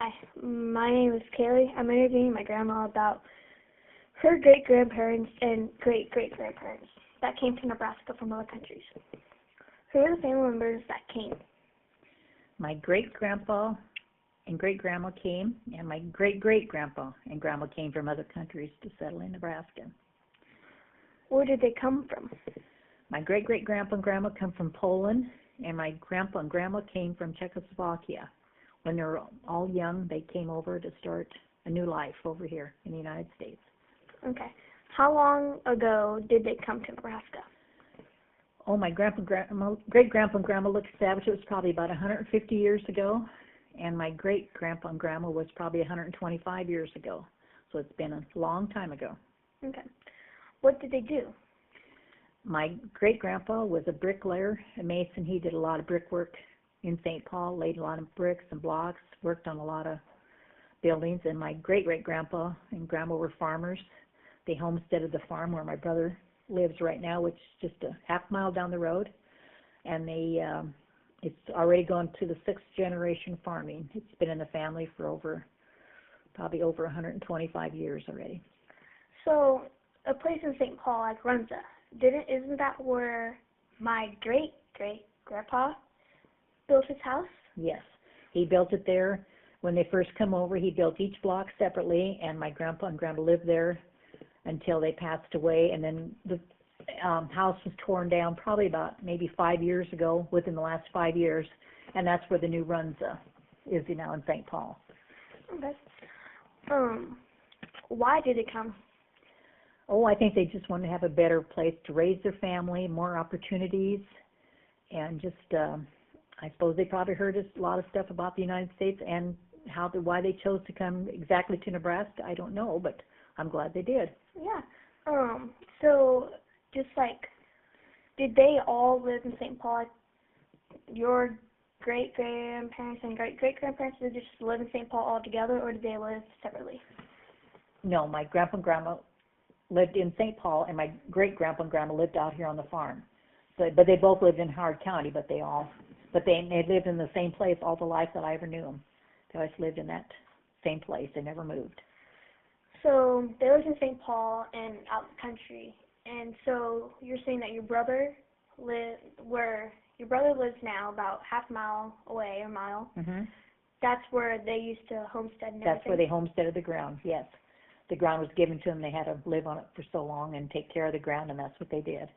Hi, my name is Kaleigh. I'm interviewing my grandma about her great-grandparents and great-great-grandparents that came to Nebraska from other countries. Who are the family members that came? My great-grandpa and great-grandma came, and my great-great-grandpa and grandma came from other countries to settle in Nebraska. Where did they come from? My great-great-grandpa and grandma come from Poland, and my grandpa and grandma came from Czechoslovakia. When they were all young, they came over to start a new life over here in the United States. Okay. How long ago did they come to Nebraska? Oh, my great-grandpa and grandma looked established. It was probably about 150 years ago, and my great-grandpa and grandma was probably 125 years ago. So it's been a long time ago. Okay. What did they do? My great-grandpa was a bricklayer, a mason. He did a lot of brickwork in St. Paul, laid a lot of bricks and blocks, worked on a lot of buildings. And my great-great-grandpa and grandma were farmers. They homesteaded the farm where my brother lives right now, which is just a half mile down the road. And it's already gone to the 6th generation farming. It's been in the family for probably over 125 years already. So a place in St. Paul like Runza, isn't that where my great-great-grandpa built his house? Yes, he built it there. When they first come over, he built each block separately, and my grandpa and grandma lived there until they passed away. And then the house was torn down probably about maybe 5 years ago, within the last 5 years, and that's where the new Runza is now in St. Paul. Okay. Why did it come? Oh, I think they just wanted to have a better place to raise their family, more opportunities, and just I suppose they probably heard a lot of stuff about the United States and why they chose to come exactly to Nebraska. I don't know, but I'm glad they did. Yeah. So just like, did they all live in St. Paul? Like your great-grandparents and great-great-grandparents, did they just live in St. Paul all together, or did they live separately? No, my grandpa and grandma lived in St. Paul, and my great-grandpa and grandma lived out here on the farm. But they both lived in Howard County, but they lived in the same place all the life that I ever knew them. They always lived in that same place. They never moved. So they lived in St. Paul and out in the country. And so you're saying that your brother lives now, about half a mile away, or mile. Mm-hmm. That's where they used to homestead and everything? That's where they homesteaded the ground, yes. The ground was given to them. They had to live on it for so long and take care of the ground, and that's what they did.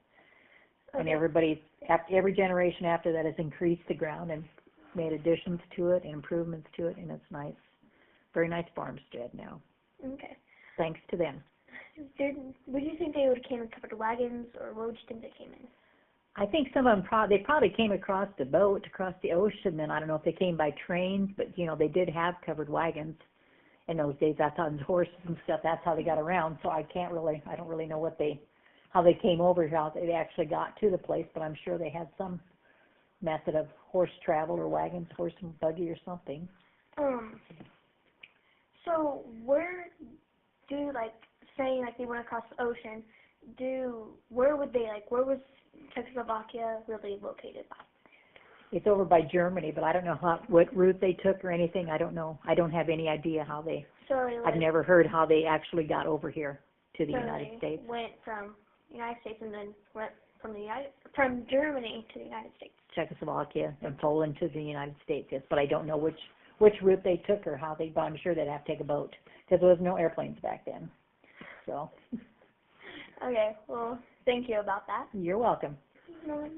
Okay. And every generation after that has increased the ground and made additions to it and improvements to it, and it's nice, very nice farmstead now. Okay. Thanks to them. Would you think they would have came in covered wagons, or what would you think they came in? I think some of them probably came across the boat, across the ocean. Then I don't know if they came by trains, but they did have covered wagons in those days. That's on horses and stuff. That's how they got around. So I don't really know how they came over here, how they actually got to the place, but I'm sure they had some method of horse travel or wagons, horse and buggy or something. So where do, saying they went across the ocean, where was Czechoslovakia really located by? It's over by Germany, but I don't know what route they took or anything. I don't know. I don't have any idea how they. I've never heard how they actually got over here to the United States. Went from the United States and then went from Germany to the United States. Czechoslovakia and Poland to the United States, yes, but I don't know which route they took or how but I'm sure they'd have to take a boat because there was no airplanes back then. So. Okay, well, thank you about that. You're welcome. No,